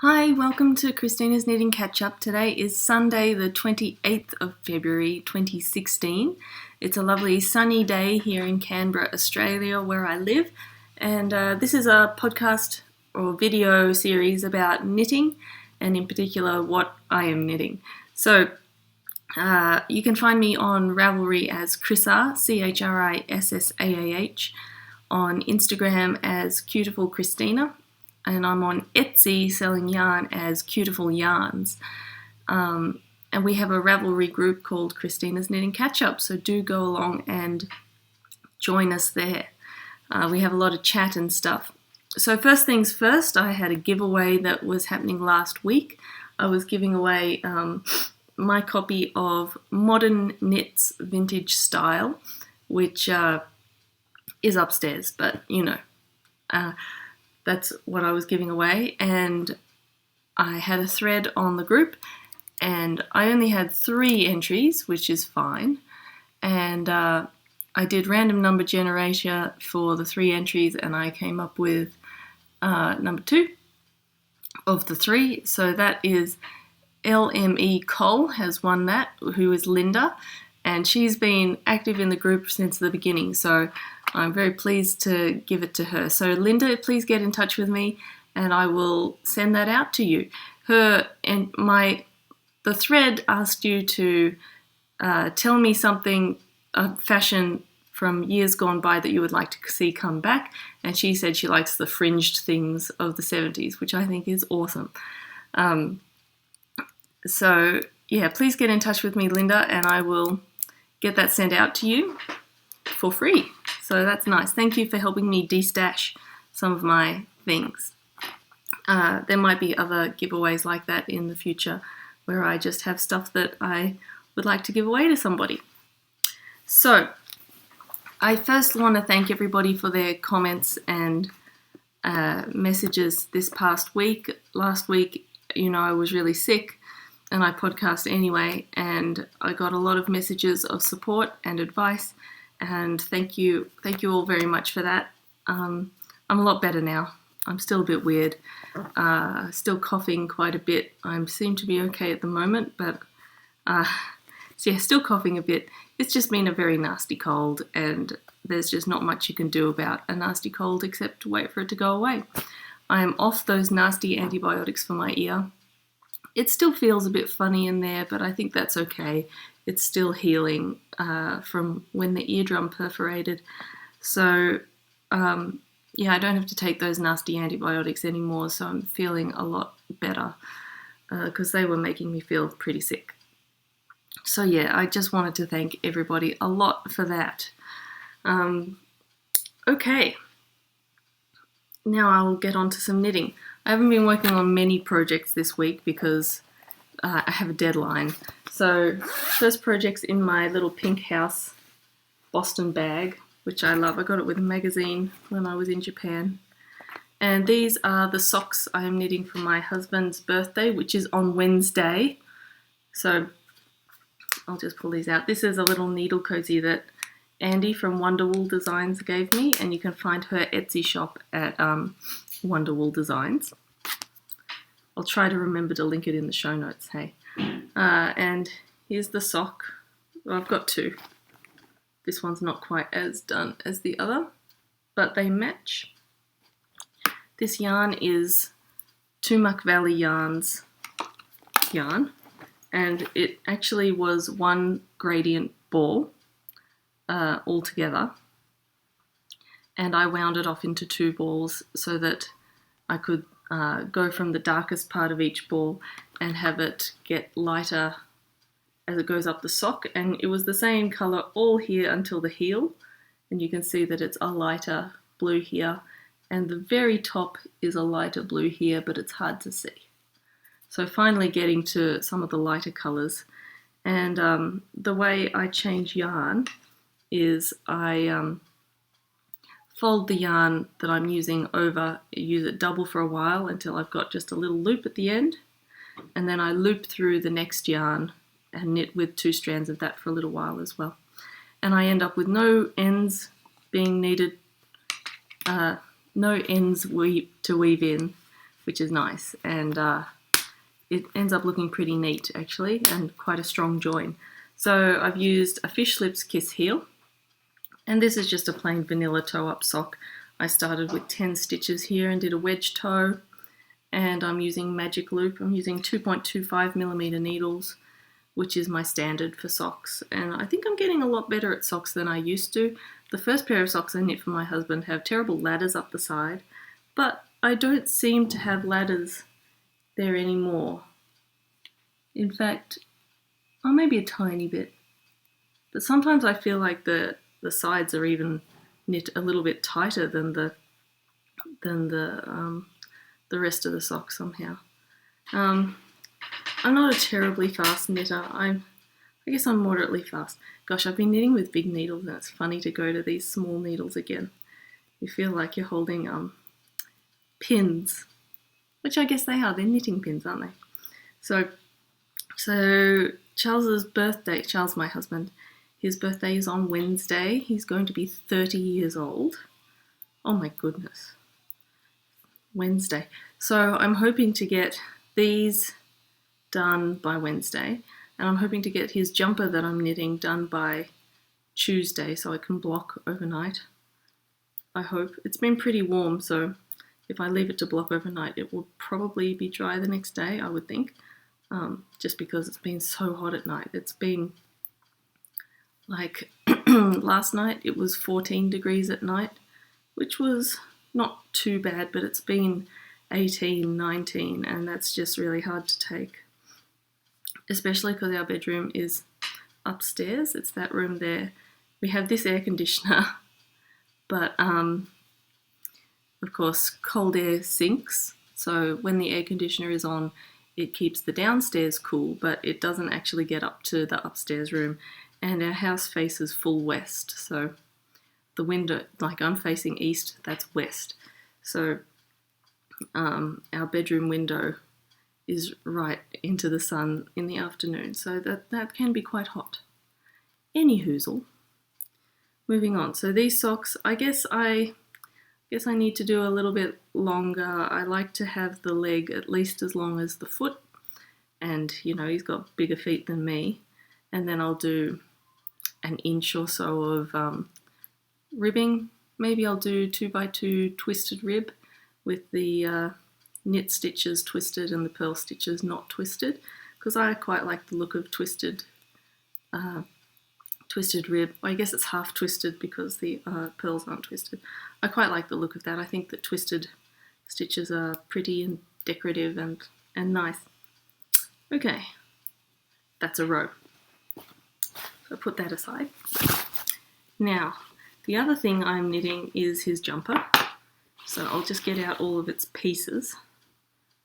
Hi, welcome to Christina's Knitting Catch-Up. Today is Sunday the 28th of February 2016. It's a lovely sunny day here in Canberra, Australia, where I live. And this is a podcast or video series about knitting, and in particular what I am knitting. So you can find me on Ravelry as Chrissa, Chrissaah, on Instagram as Cutiful Christina, and I'm on Etsy selling yarn as Cutiful Yarns. And we have a Ravelry group called Christina's Knitting Catch-Up, so do go along and join us there. We have a lot of chat and stuff. So first things first, I had a giveaway that was happening last week. I was giving away my copy of Modern Knits Vintage Style, which is upstairs, but you know. That's what I was giving away, and I had a thread on the group, and I only had 3 entries, which is fine, and I did random number generation for the 3 entries, and I came up with number 2 of the 3, so that is LME Cole has won that, who is Linda, and she's been active in the group since the beginning, so I'm very pleased to give it to her. So Linda, please get in touch with me and I will send that out to you. The thread asked you to tell me something, a fashion from years gone by that you would like to see come back, and she said she likes the fringed things of the 70s, which I think is awesome. So yeah, please get in touch with me, Linda, and I will get that sent out to you for free. So that's nice. Thank you for helping me de-stash some of my things. There might be other giveaways like that in the future where I just have stuff that I would like to give away to somebody. So I first want to thank everybody for their comments and messages this past week. Last week, I was really sick and I podcast anyway, and I got a lot of messages of support and advice. And thank you all very much for that. I'm a lot better now. I'm still a bit weird, still coughing quite a bit. I seem to be okay at the moment, but still coughing a bit. It's just been a very nasty cold, and there's just not much you can do about a nasty cold except to wait for it to go away. I am off those nasty antibiotics for my ear. It still feels a bit funny in there, but I think that's okay. It's still healing from when the eardrum perforated. So, I don't have to take those nasty antibiotics anymore, so I'm feeling a lot better because they were making me feel pretty sick. So, yeah, I just wanted to thank everybody a lot for that. Okay, now I'll get on to some knitting. I haven't been working on many projects this week because I have a deadline. So first project's in my little pink house Boston bag, which I love. I got it with a magazine when I was in Japan. And these are the socks I am knitting for my husband's birthday, which is on Wednesday. So I'll just pull these out. This is a little needle cozy that Andy from Wonderwool Designs gave me, and you can find her Etsy shop at Wonderwool Designs. I'll try to remember to link it in the show notes, hey. And here's the sock. Well, I've got 2. This one's not quite as done as the other, but they match. This yarn is Tumac Valley Yarns yarn, and it actually was 1 gradient ball altogether, and I wound it off into 2 balls so that I could go from the darkest part of each ball and have it get lighter as it goes up the sock, and it was the same colour all here until the heel, and you can see that it's a lighter blue here, and the very top is a lighter blue here, but it's hard to see. So finally getting to some of the lighter colours, and the way I change yarn is I fold the yarn that I'm using over, use it double for a while until I've got just a little loop at the end, and then I loop through the next yarn and knit with 2 strands of that for a little while as well. And I end up with no ends being needed, no ends to weave in, which is nice, and it ends up looking pretty neat actually, and quite a strong join. So I've used a Fish Lips Kiss heel, and this is just a plain vanilla toe-up sock. I started with 10 stitches here and did a wedge toe, and I'm using magic loop. I'm using 2.25mm needles, which is my standard for socks, and I think I'm getting a lot better at socks than I used to. The first pair of socks I knit for my husband have terrible ladders up the side, but I don't seem to have ladders there anymore. In fact, oh, maybe a tiny bit, but sometimes I feel like the sides are even knit a little bit tighter than the rest of the sock somehow. I'm not a terribly fast knitter. I guess I'm moderately fast. Gosh, I've been knitting with big needles, and it's funny to go to these small needles again. You feel like you're holding pins, which I guess they are. They're knitting pins, aren't they? So Charles's birthday, Charles, my husband, his birthday is on Wednesday. He's going to be 30 years old. Oh my goodness. Wednesday. So I'm hoping to get these done by Wednesday, and I'm hoping to get his jumper that I'm knitting done by Tuesday so I can block overnight. I hope. It's been pretty warm, so if I leave it to block overnight, it will probably be dry the next day, I would think, just because it's been so hot at night. It's been like last night it was 14 degrees at night, which was not too bad, but it's been 18, 19, and that's just really hard to take, especially because our bedroom is upstairs. It's that room there. We have this air conditioner, but of course cold air sinks, so when the air conditioner is on, it keeps the downstairs cool, but it doesn't actually get up to the upstairs room, and our house faces full west, so the window, like I'm facing east, that's west, so our bedroom window is right into the sun in the afternoon, so that can be quite hot. Anyhoozle, moving on. So these socks, I guess I need to do a little bit longer. I like to have the leg at least as long as the foot, and you know, he's got bigger feet than me, and then I'll do an inch or so of ribbing. Maybe I'll do 2x2 twisted rib with the knit stitches twisted and the purl stitches not twisted, because I quite like the look of twisted rib. I guess it's half twisted because the pearls aren't twisted. I quite like the look of that. I think that twisted stitches are pretty and decorative and nice. Okay, that's a row. So put that aside. Now, the other thing I'm knitting is his jumper. So I'll just get out all of its pieces.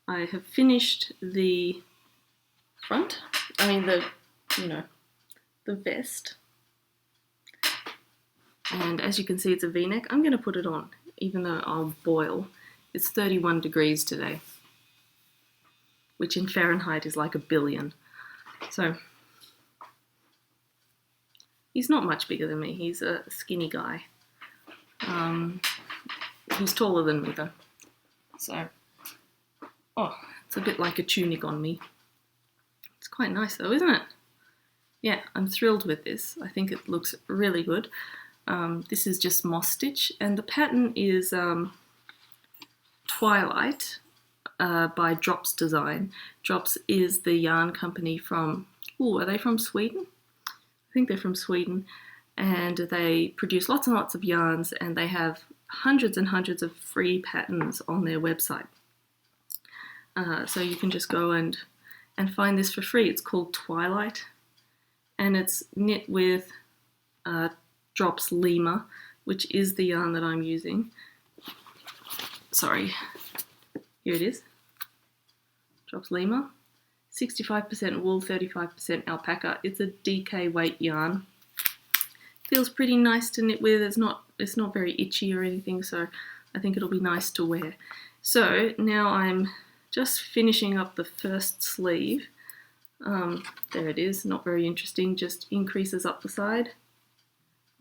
I have finished the front, the vest. And as you can see, it's a V-neck. I'm going to put it on, even though I'll boil. It's 31 degrees today, which in Fahrenheit is like 1 billion. So he's not much bigger than me. He's a skinny guy. He's taller than me though. So, oh, it's a bit like a tunic on me. It's quite nice though, isn't it? Yeah, I'm thrilled with this. I think it looks really good. This is just moss stitch, and the pattern is Twilight by Drops Design. Drops is the yarn company from, are they from Sweden? I think they're from Sweden, and they produce lots and lots of yarns, and they have hundreds and hundreds of free patterns on their website. So you can just go and find this for free. It's called Twilight, and it's knit with Drops Lima, which is the yarn that I'm using. Sorry, here it is. Drops Lima, 65% wool, 35% alpaca. It's a DK weight yarn. Feels pretty nice to knit with. It's not very itchy or anything, so I think it'll be nice to wear. So now I'm just finishing up the first sleeve. There it is, not very interesting, just increases up the side,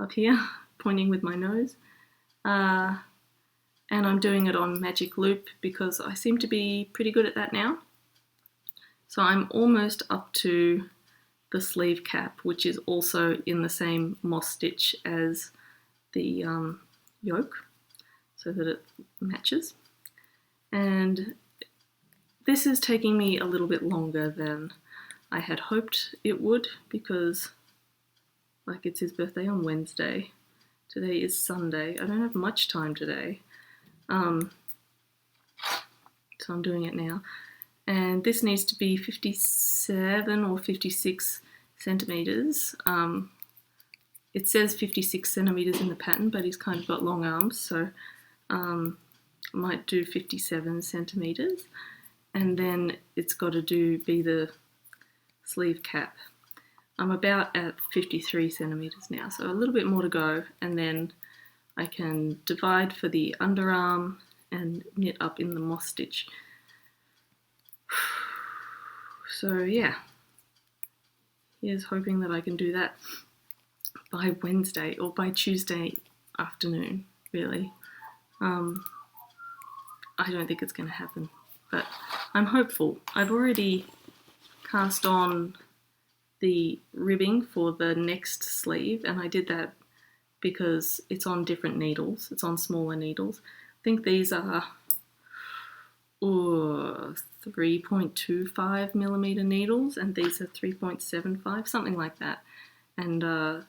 up here, pointing with my nose. and I'm doing it on magic loop because I seem to be pretty good at that now. So I'm almost up to the sleeve cap, which is also in the same moss stitch as the yoke, so that it matches. And this is taking me a little bit longer than I had hoped it would, because like it's his birthday on Wednesday. Today is Sunday. I don't have much time today. So I'm doing it now. And this needs to be 57 or 56 centimeters. It says 56 centimeters in the pattern, but he's kind of got long arms, so I might do 57 centimeters. And then it's got to be the sleeve cap. I'm about at 53 centimeters now, so a little bit more to go, and then I can divide for the underarm and knit up in the moss stitch. So yeah, here's hoping that I can do that by Wednesday or by Tuesday afternoon, really. I don't think it's going to happen, but I'm hopeful. I've already cast on the ribbing for the next sleeve, and I did that because it's on different needles. It's on smaller needles. I think these are 3.25 millimeter needles, and these are 3.75, something like that. And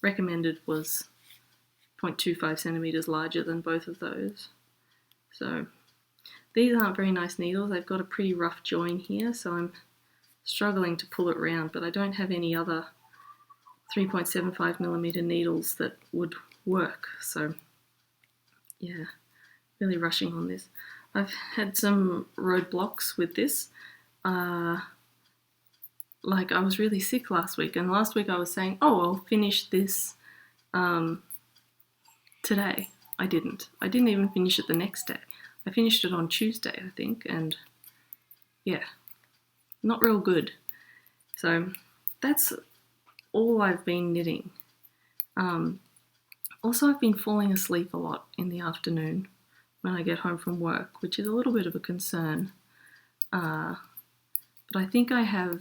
recommended was 0.25 centimeters larger than both of those. So these aren't very nice needles. They've got a pretty rough join here, so I'm struggling to pull it round, but I don't have any other 3.75 millimeter needles that would work. So yeah, really rushing on this. I've had some roadblocks with this. Like I was really sick last week, and last week I was saying, oh, I'll finish this today. I didn't even finish it the next day. I finished it on Tuesday, I think, and yeah, not real good. So that's all I've been knitting. Also, I've been falling asleep a lot in the afternoon when I get home from work, which is a little bit of a concern. But I think I have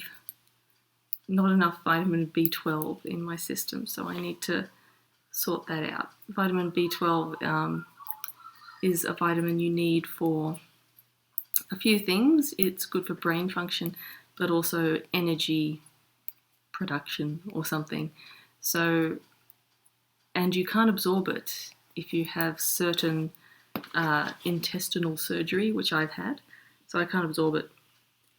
not enough vitamin B12 in my system, so I need to sort that out. Vitamin B12 is a vitamin you need for a few things. It's good for brain function, but also energy production or something. So, and you can't absorb it if you have certain intestinal surgery, which I've had. So I can't absorb it,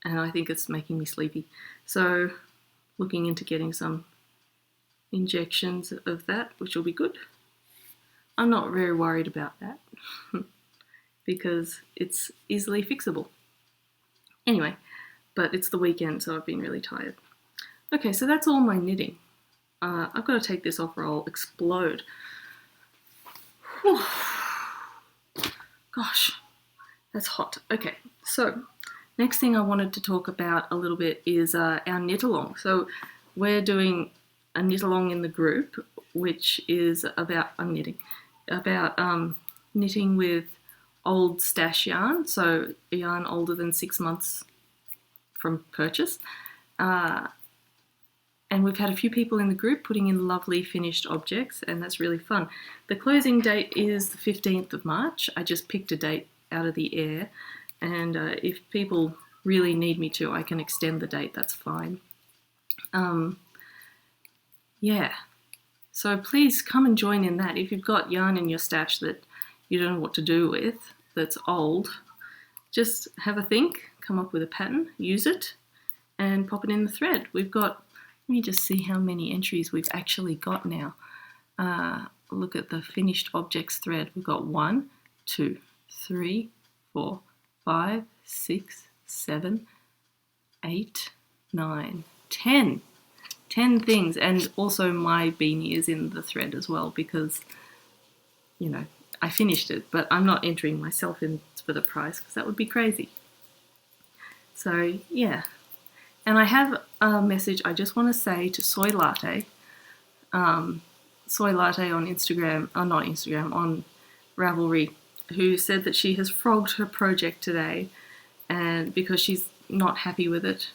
and I think it's making me sleepy. So looking into getting some injections of that, which will be good. I'm not very worried about that because it's easily fixable. Anyway, but it's the weekend, so I've been really tired. Okay, so that's all my knitting. I've got to take this off or I'll explode. Whew. Gosh, that's hot. Okay, so next thing I wanted to talk about a little bit is our knit along. So we're doing a knit along in the group, which is about knitting with old stash yarn, so yarn older than 6 months from purchase. And we've had a few people in the group putting in lovely finished objects, and that's really fun. The closing date is the 15th of March. I just picked a date out of the air, and if people really need me to, I can extend the date, that's fine. Yeah, so please come and join in that. If you've got yarn in your stash that you don't know what to do with, that's old, just have a think, come up with a pattern, use it, and pop it in the thread. We've got, let me just see how many entries we've actually got now. Look at the finished objects thread. We've got 1, 2, 3, 4, 5, 6, 7, 8, 9, 10. 10 things, and also my beanie is in the thread as well because, you know, I finished it, but I'm not entering myself in for the prize because that would be crazy. So yeah, and I have a message I just want to say to Soy Latte. Soy Latte on Instagram, not Instagram, on Ravelry. who said that she has frogged her project today and because she's not happy with it.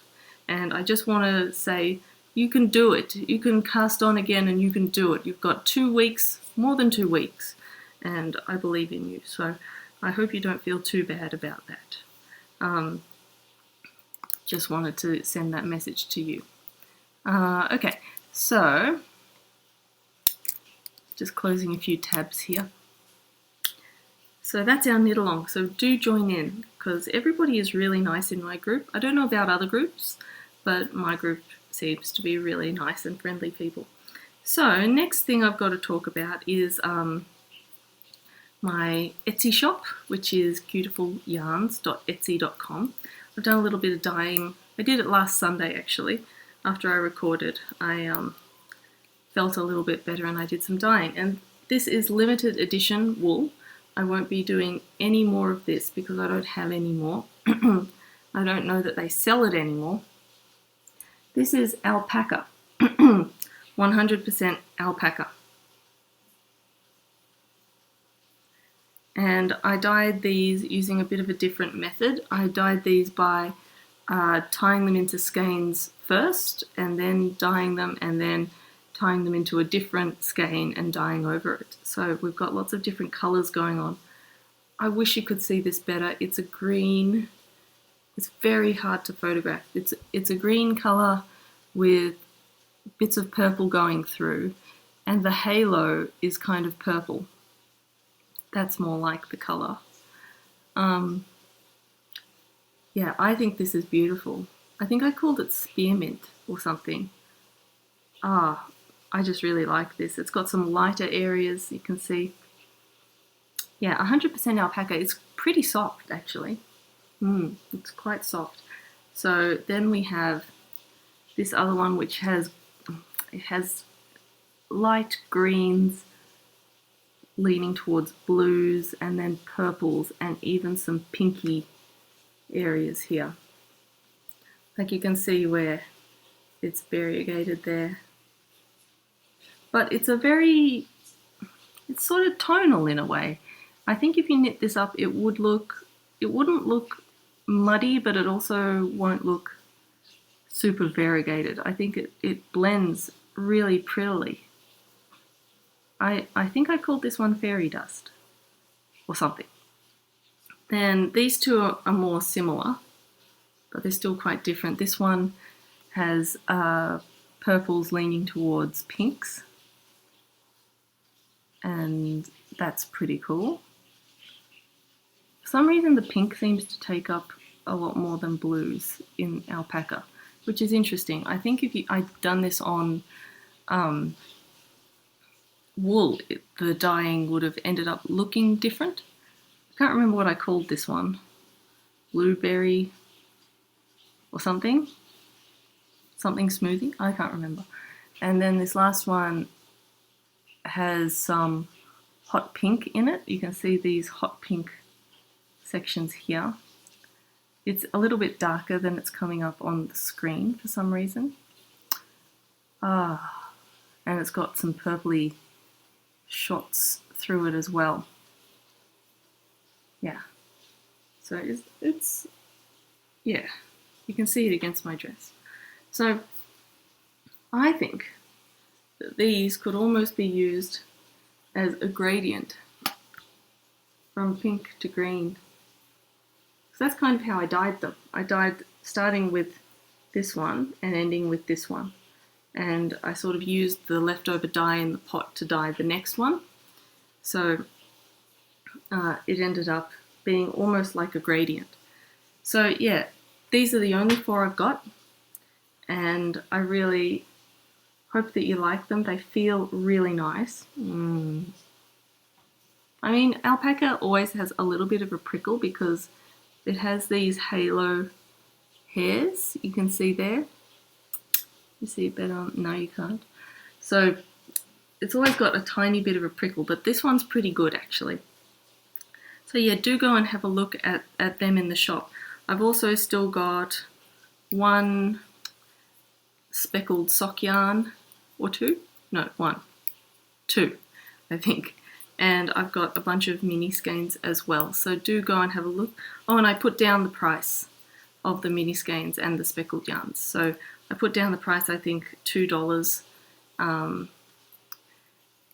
And I just want to say, you can do it. You can cast on again and you can do it. You've got 2 weeks, more than 2 weeks, and I believe in you. So I hope you don't feel too bad about that. Just wanted to send that message to you. Okay, so just closing a few tabs here. So that's our knit along. So do join in because everybody is really nice in my group. I don't know about other groups, but my group seems to be really nice and friendly people. So next thing I've got to talk about is my Etsy shop, which is cutifulyarns.etsy.com. I've done a little bit of dyeing. I did it last Sunday actually. After I recorded, I felt a little bit better and I did some dyeing. And this is limited edition wool. I won't be doing any more of this because I don't have any more. I don't know that they sell it anymore. This is alpaca, 100% alpaca. And I dyed these using a bit of a different method. I dyed these by tying them into skeins first and then dyeing them and then tying them into a different skein and dyeing over it. So we've got lots of different colours going on. I wish you could see this better. It's a green. It's very hard to photograph. It's a green colour with bits of purple going through, and the halo is kind of purple. That's more like the colour. Yeah, I think this is beautiful. I think I called it spearmint or something. I just really like this. It's got some lighter areas, you can see. Yeah, 100% alpaca. It's pretty soft, actually. It's quite soft. So then we have this other one, which has light greens leaning towards blues and then purples and even some pinky areas here. Like you can see where it's variegated there. But it's sort of tonal in a way. I think if you knit this up, it wouldn't look muddy, but it also won't look super variegated. I think it blends really prettily. I think I called this one fairy dust or something. Then these two are more similar, but they're still quite different. This one has purples leaning towards pinks, and that's pretty cool. For some reason the pink seems to take up a lot more than blues in alpaca, which is interesting. I think if I'd done this on wool, the dyeing would have ended up looking different. I can't remember what I called this one. Blueberry or something? Something smoothie? I can't remember. And then this last one has some hot pink in it. You can see these hot pink sections here. It's a little bit darker than it's coming up on the screen for some reason. And it's got some purpley shots through it as well. Yeah. So it's yeah, you can see it against my dress. So I think that these could almost be used as a gradient from pink to green. So that's kind of how I dyed them. I dyed starting with this one and ending with this one. And I sort of used the leftover dye in the pot to dye the next one. So it ended up being almost like a gradient. So yeah, these are the only 4 I've got, and I really hope that you like them. They feel really nice. I mean, alpaca always has a little bit of a prickle because it has these halo hairs, you can see there. You see it better? No, you can't. So it's always got a tiny bit of a prickle, but this one's pretty good actually. So yeah, do go and have a look at them in the shop. I've also still got 1 speckled sock yarn or 2. No, 1. 2, I think. and I've got a bunch of mini skeins as well, so do go and have a look. Oh, and I put down the price of the mini skeins and the speckled yarns. So I put down the price, I think $2,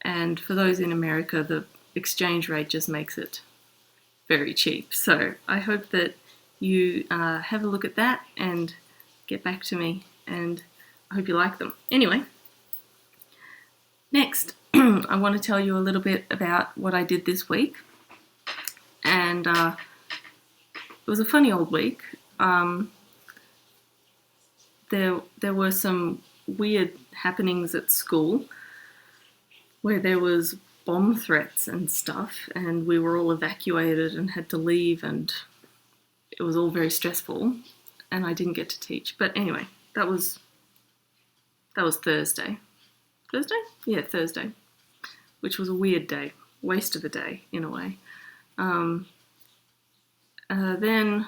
and for those in America, the exchange rate just makes it very cheap. So I hope that you have a look at that and get back to me, and I hope you like them. Anyway, next I want to tell you a little bit about what I did this week, and it was a funny old week. There were some weird happenings at school where there was bomb threats and stuff, and we were all evacuated and had to leave, and it was all very stressful, and I didn't get to teach. But anyway, that was Thursday. Thursday? Yeah, Thursday, which was a weird day, waste of a day in a way. Then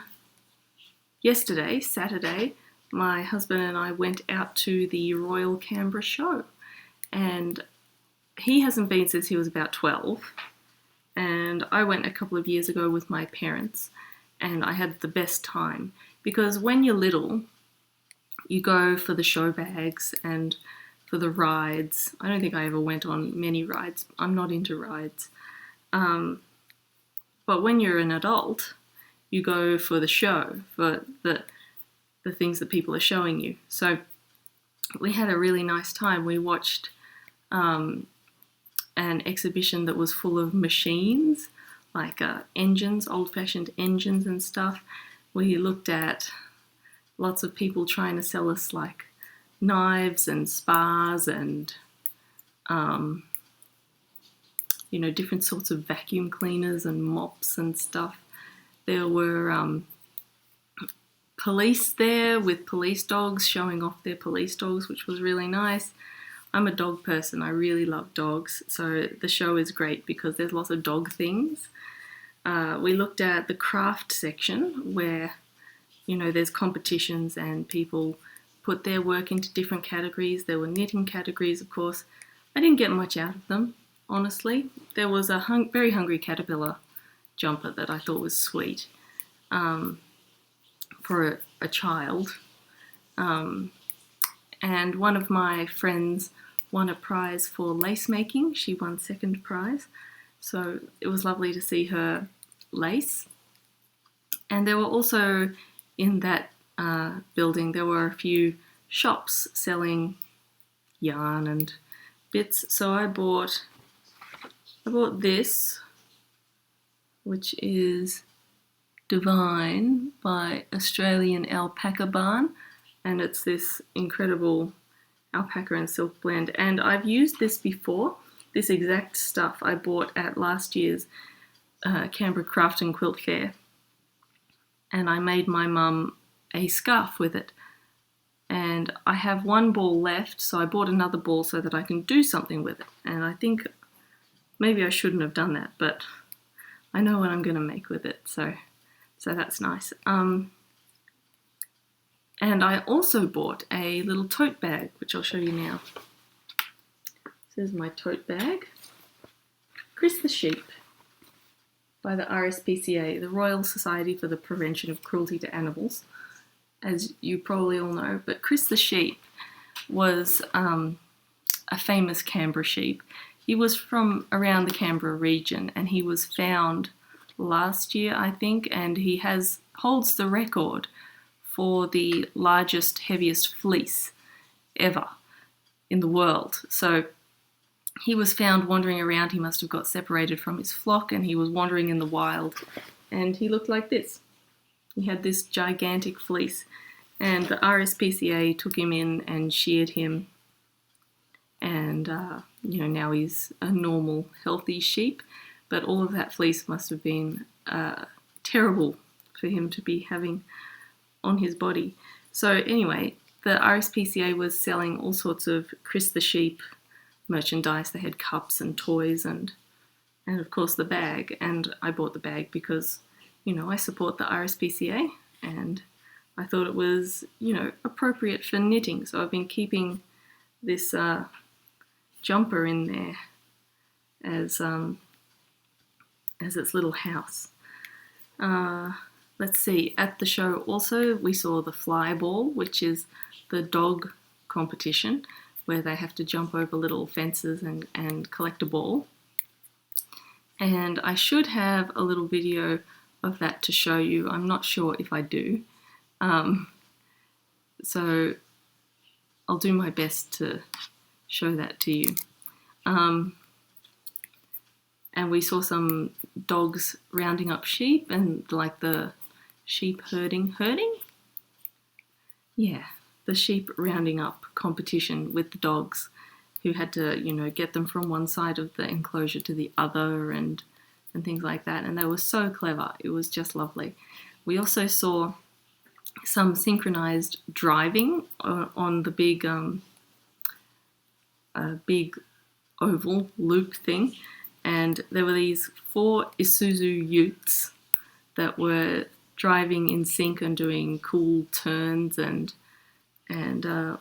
yesterday, Saturday, my husband and I went out to the Royal Canberra show, and he hasn't been since he was about 12, and I went a couple of years ago with my parents, and I had the best time, because when you're little, you go for the show bags and for the rides. I don't think I ever went on many rides. I'm not into rides. But when you're an adult, you go for the show, for the things that people are showing you. So we had a really nice time. We watched an exhibition that was full of machines, like engines, old-fashioned engines and stuff. We looked at lots of people trying to sell us like knives and spars and different sorts of vacuum cleaners and mops and stuff. There were police there with police dogs showing off their police dogs, which was really nice. I'm a dog person. I really love dogs, so the show is great because there's lots of dog things. We looked at the craft section where, there's competitions and people put their work into different categories. There were knitting categories, of course. I didn't get much out of them, honestly. There was a very hungry caterpillar jumper that I thought was sweet for a child. And one of my friends won a prize for lace making. She won second prize. So it was lovely to see her lace. And there were also, in that building, there were a few shops selling yarn and bits. So I bought this, which is Divine by Australian Alpaca Barn, and it's this incredible alpaca and silk blend. And I've used this before. This exact stuff I bought at last year's Canberra Craft and Quilt Fair, and I made my mum a scarf with it. And I have one ball left, so I bought another ball so that I can do something with it. And I think maybe I shouldn't have done that, but I know what I'm going to make with it, so that's nice. And I also bought a little tote bag, which I'll show you now. This is my tote bag. Chris the Sheep by the RSPCA, the Royal Society for the Prevention of Cruelty to Animals, as you probably all know. But Chris the Sheep was a famous Canberra sheep. He was from around the Canberra region, and he was found last year, I think, and he holds the record for the largest, heaviest fleece ever in the world. So he was found wandering around. He must have got separated from his flock, and he was wandering in the wild, and he looked like this. He had this gigantic fleece, and the RSPCA took him in and sheared him, and now he's a normal, healthy sheep. But all of that fleece must have been terrible for him to be having on his body. So anyway, the RSPCA was selling all sorts of Chris the Sheep merchandise. They had cups and toys and of course the bag. And I bought the bag because, I support the RSPCA, and I thought it was, appropriate for knitting. So I've been keeping this jumper in there as as its little house. Let's see, at the show also we saw the fly ball, which is the dog competition where they have to jump over little fences and collect a ball. And I should have a little video of that to show you. I'm not sure if I do. So I'll do my best to show that to you. And we saw some dogs rounding up sheep and like the sheep herding? Yeah, the sheep rounding up competition with the dogs who had to, get them from one side of the enclosure to the other and things like that. And they were so clever. It was just lovely. We also saw some synchronized driving on the big oval loop thing. And there were these 4 Isuzu utes that were driving in sync and doing cool turns and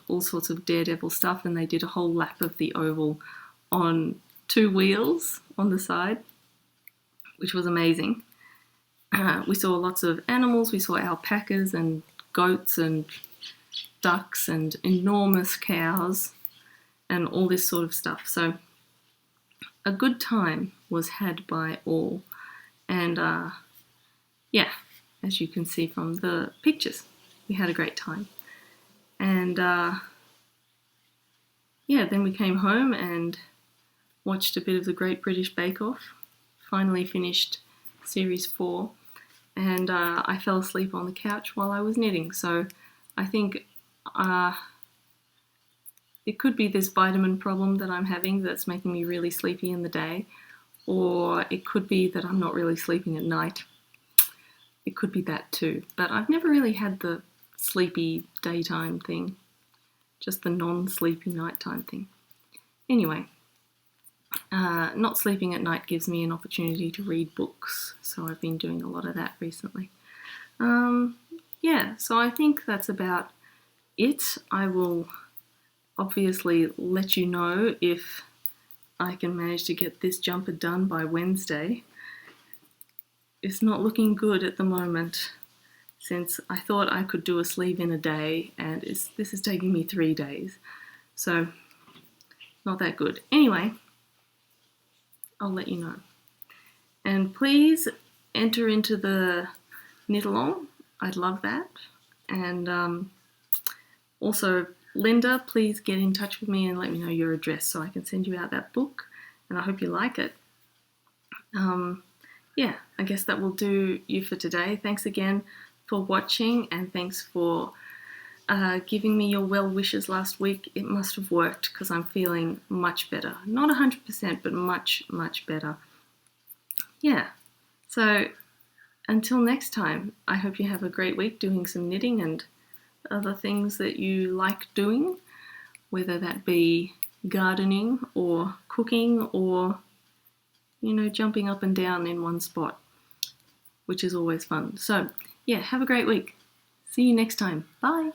all sorts of daredevil stuff. And they did a whole lap of the oval on 2 wheels on the side, which was amazing. We saw lots of animals. We saw alpacas and goats and ducks and enormous cows and all this sort of stuff. So a good time was had by all. And yeah, as you can see from the pictures, we had a great time. And yeah, then we came home and watched a bit of the Great British Bake Off. Finally finished series 4, and I fell asleep on the couch while I was knitting. So I think it could be this vitamin problem that I'm having that's making me really sleepy in the day, or it could be that I'm not really sleeping at night. It could be that too, but I've never really had the sleepy daytime thing, just the non-sleepy nighttime thing. Anyway, not sleeping at night gives me an opportunity to read books, so I've been doing a lot of that recently. Yeah, so I think that's about it. I will obviously let you know if I can manage to get this jumper done by Wednesday. It's not looking good at the moment, since I thought I could do a sleeve in a day, and this is taking me 3 days, so not that good. Anyway, I'll let you know. And please enter into the knit along. I'd love that. And also, Linda, please get in touch with me and let me know your address so I can send you out that book, and I hope you like it. Yeah, I guess that will do you for today. Thanks again for watching, and thanks for giving me your well wishes last week. It must have worked because I'm feeling much better. Not 100%, but much, much better. Yeah, so until next time, I hope you have a great week doing some knitting and other things that you like doing, whether that be gardening or cooking or, jumping up and down in one spot, which is always fun. So, yeah, have a great week. See you next time. Bye.